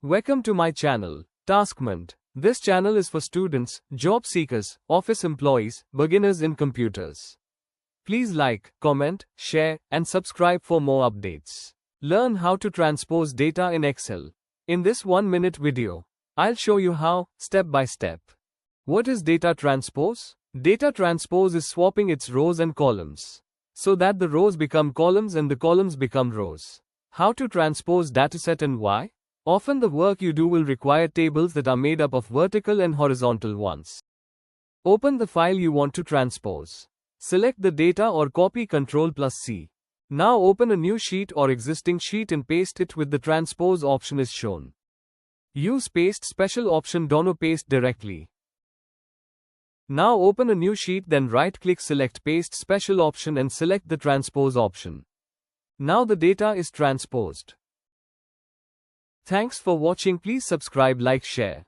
Welcome to my channel, TaskMint. This channel is for students, job seekers, office employees, beginners in computers. Please like, comment, share, and subscribe for more updates. Learn how to transpose data in Excel. In this 1-minute video, I'll show you how, step by step. What is data transpose? Data transpose is swapping its rows and columns, so that the rows become columns and the columns become rows. How to transpose dataset and why? Often the work you do will require tables that are made up of vertical and horizontal ones. Open the file you want to transpose. Select the data or copy Ctrl+C. Now open a new sheet or existing sheet and paste it with the transpose option is shown. Use paste special option to paste directly. Now open a new sheet, then right-click, select paste special option and select the transpose option. Now the data is transposed. Thanks for watching. Please subscribe, like, share.